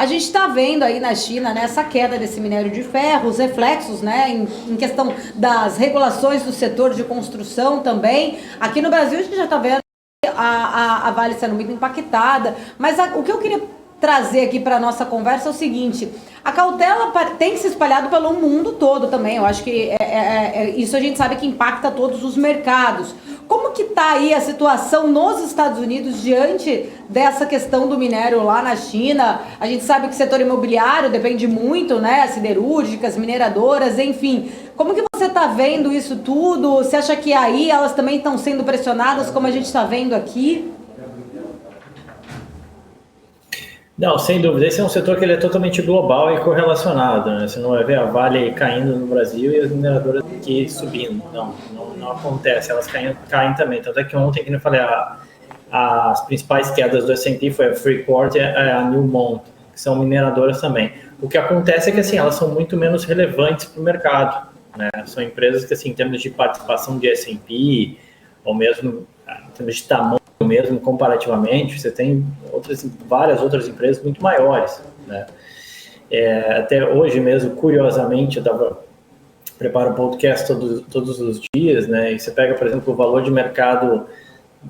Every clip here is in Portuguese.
A gente está vendo aí na China, né, essa queda desse minério de ferro, os reflexos, né, em questão das regulações do setor de construção também. Aqui no Brasil a gente já está vendo a Vale sendo muito impactada, mas o que eu queria trazer aqui para a nossa conversa é o seguinte: a cautela tem se espalhado pelo mundo todo também. Eu acho que isso a gente sabe que impacta todos os mercados. Como que está aí a situação nos Estados Unidos diante dessa questão do minério lá na China? A gente sabe que o setor imobiliário depende muito, né? Siderúrgicas, mineradoras, enfim. Como que você está vendo isso tudo? Você acha que aí elas também estão sendo pressionadas, como a gente está vendo aqui? Não, sem dúvida. Esse é um setor que ele é totalmente global e correlacionado, né? Você não vai ver a Vale caindo no Brasil e as mineradoras aqui subindo. Não acontece. Elas caem também. Tanto é que ontem, como eu falei, as principais quedas do S&P foi a Freeport e a Newmont, que são mineradoras também. O que acontece é que assim, elas são muito menos relevantes para o mercado, né? São empresas que, assim, em termos de participação de S&P, ou mesmo em termos de tamanho, mesmo comparativamente, você tem várias outras empresas muito maiores, né? Até hoje mesmo, curiosamente, eu preparo um podcast todos os dias, né? E você pega, por exemplo, o valor de mercado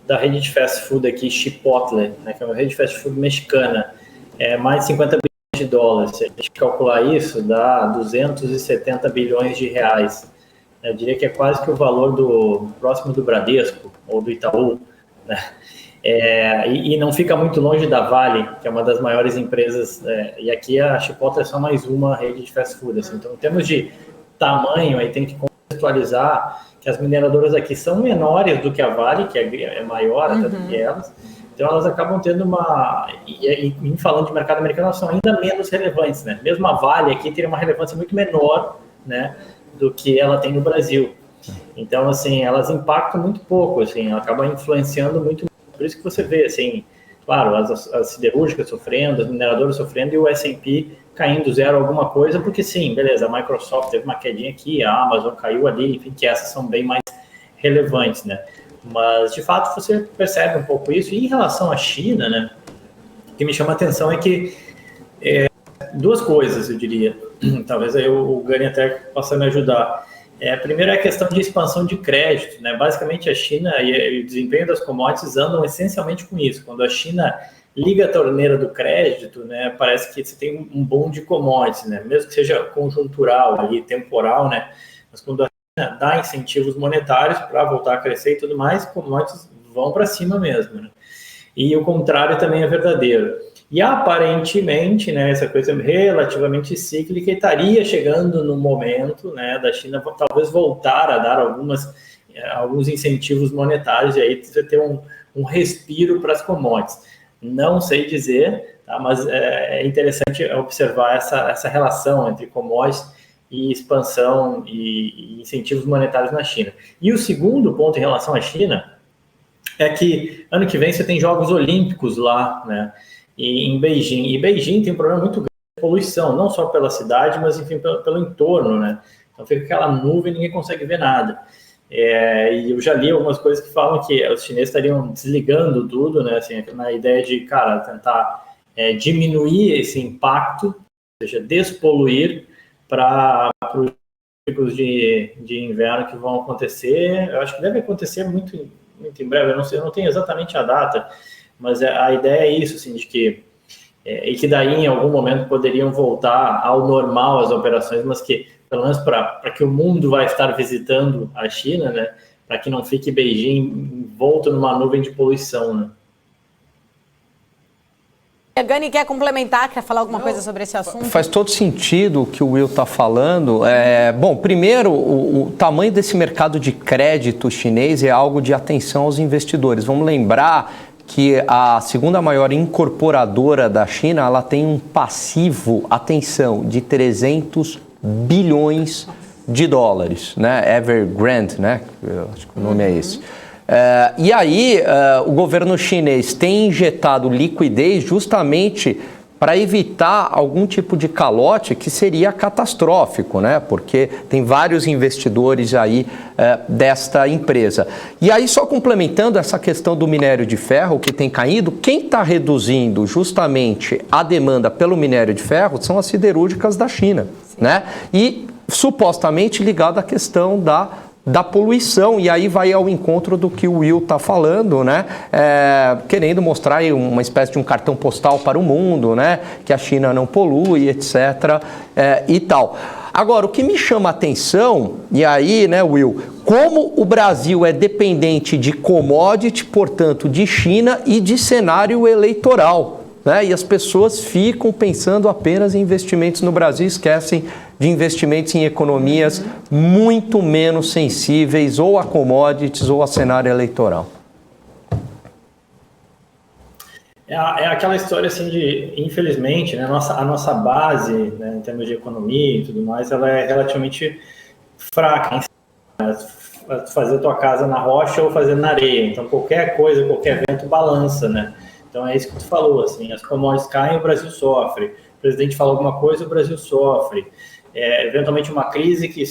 da rede de fast food aqui, Chipotle, né? Que é uma rede de fast food mexicana, mais de 50 bilhões de dólares. Se a gente calcular isso, dá 270 bilhões de reais. Eu diria que é quase que o valor próximo do Bradesco ou do Itaú, né? E não fica muito longe da Vale, que é uma das maiores empresas, e aqui a Chipotle é só mais uma rede de fast food. Assim. Então, em termos de tamanho, aí tem que contextualizar que as mineradoras aqui são menores do que a Vale, que é maior até do que elas. Então, elas acabam tendo e falando de mercado americano, elas são ainda menos relevantes, né? Mesmo a Vale aqui teria uma relevância muito menor, né, do que ela tem no Brasil. Então, assim, elas impactam muito pouco, assim, ela acaba influenciando muito. Por isso que você vê, assim, claro, as siderúrgicas sofrendo, as mineradoras sofrendo e o S&P caindo zero alguma coisa, porque sim, beleza, a Microsoft teve uma quedinha aqui, a Amazon caiu ali, enfim, que essas são bem mais relevantes, né? Mas, de fato, você percebe um pouco isso. E em relação à China, né, o que me chama a atenção é que duas coisas, eu diria. Talvez aí o Gani até possa me ajudar. Primeiro é a questão de expansão de crédito, né? Basicamente a China e o desempenho das commodities andam essencialmente com isso. Quando a China liga a torneira do crédito, né, parece que você tem um boom de commodities, né? Mesmo que seja conjuntural, ali, temporal, né? Mas quando a China dá incentivos monetários para voltar a crescer e tudo mais, commodities vão para cima mesmo, né? E o contrário também é verdadeiro. E aparentemente, né, essa coisa relativamente cíclica estaria chegando no momento, né, da China talvez voltar a dar alguns incentivos monetários e aí você ter um respiro para as commodities. Não sei dizer, tá, mas é interessante observar essa relação entre commodities e expansão e incentivos monetários na China. E o segundo ponto em relação à China é que ano que vem você tem Jogos Olímpicos lá, né? Em Beijing. E Beijing tem um problema muito grande de poluição, não só pela cidade, mas enfim, pelo entorno, né? Então fica aquela nuvem e ninguém consegue ver nada. E eu já li algumas coisas que falam que os chineses estariam desligando tudo, né? Assim, na ideia de, cara, tentar diminuir esse impacto, ou seja, despoluir para os ciclos de inverno que vão acontecer. Eu acho que deve acontecer muito em breve, eu não tenho exatamente a data, mas a ideia é isso, assim, de que e que daí em algum momento poderiam voltar ao normal as operações, mas que pelo menos para que o mundo vai estar visitando a China, né, para que não fique Beijing envolto numa nuvem de poluição, né. A Gani quer complementar, quer falar alguma coisa sobre esse assunto? Faz todo sentido o que o Will está falando. Bom, primeiro, o tamanho desse mercado de crédito chinês é algo de atenção aos investidores. Vamos lembrar que a segunda maior incorporadora da China, ela tem um passivo, atenção, de 300 bilhões de dólares, né? Evergrande, né? Eu acho que o nome é esse. E aí, o governo chinês tem injetado liquidez justamente para evitar algum tipo de calote que seria catastrófico, né? Porque tem vários investidores aí desta empresa. E aí, só complementando essa questão do minério de ferro que tem caído, quem está reduzindo justamente a demanda pelo minério de ferro são as siderúrgicas da China, né? E supostamente ligado à questão da poluição, e aí vai ao encontro do que o Will está falando, né? Querendo mostrar aí uma espécie de um cartão postal para o mundo, né? Que a China não polui, etc. E tal. Agora, o que me chama a atenção, e aí, né, Will, como o Brasil é dependente de commodity, portanto, de China e de cenário eleitoral, né? E as pessoas ficam pensando apenas em investimentos no Brasil, esquecem de investimentos em economias muito menos sensíveis ou a commodities ou a cenário eleitoral. É aquela história assim de, infelizmente, né, a nossa base, né, em termos de economia e tudo mais, ela é relativamente fraca, né? Fazer tua casa na rocha ou fazer na areia, então qualquer coisa, qualquer vento balança, né? Então é isso que tu falou, assim, as commodities caem, o Brasil sofre, o presidente fala alguma coisa, o Brasil sofre. Eventualmente uma crise que,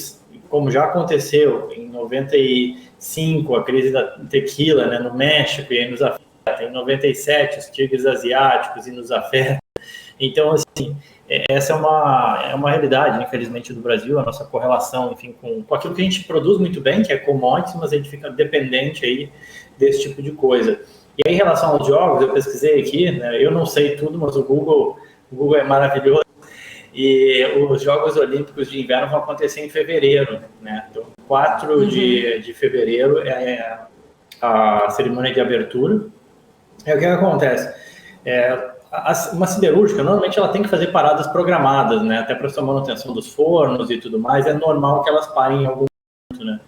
como já aconteceu em 95, a crise da tequila, né, no México, e aí nos afeta, em 97 os tigres asiáticos e nos afeta. Então, assim, essa é uma realidade, infelizmente, do Brasil, a nossa correlação, enfim, com aquilo que a gente produz muito bem, que é commodities, mas a gente fica dependente aí desse tipo de coisa. E aí, em relação aos jogos, eu pesquisei aqui, né, eu não sei tudo, mas o Google é maravilhoso. E os Jogos Olímpicos de Inverno vão acontecer em fevereiro, né? Então, 4 de fevereiro é a cerimônia de abertura. E o que acontece? Uma siderúrgica, normalmente ela tem que fazer paradas programadas, né? Até para a manutenção dos fornos e tudo mais, é normal que elas parem em algum momento, né?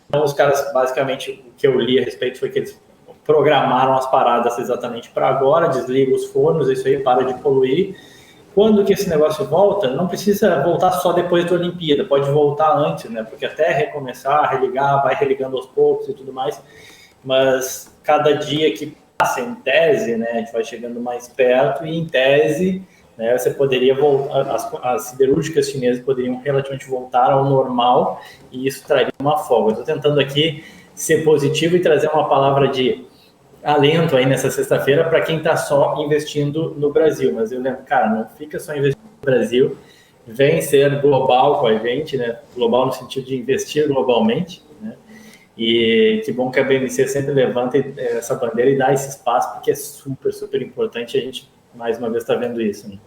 Então, os caras, basicamente, o que eu li a respeito foi que eles programaram as paradas exatamente para agora, desliga os fornos, isso aí para de poluir. Quando que esse negócio volta, não precisa voltar só depois da Olimpíada, pode voltar antes, né? Porque até recomeçar, religar, vai religando aos poucos e tudo mais. Mas cada dia que passa, em tese, né, a gente vai chegando mais perto e, em tese, né, você poderia voltar, as siderúrgicas chinesas poderiam relativamente voltar ao normal e isso traria uma folga. Estou tentando aqui ser positivo e trazer uma palavra de alento aí nessa sexta-feira para quem está só investindo no Brasil. Mas eu lembro, cara, não fica só investindo no Brasil, vem ser global com a gente, né? Global no sentido de investir globalmente, né? E que bom que a BMC sempre levanta essa bandeira e dá esse espaço, porque é super, super importante. A gente, mais uma vez, está vendo isso, né?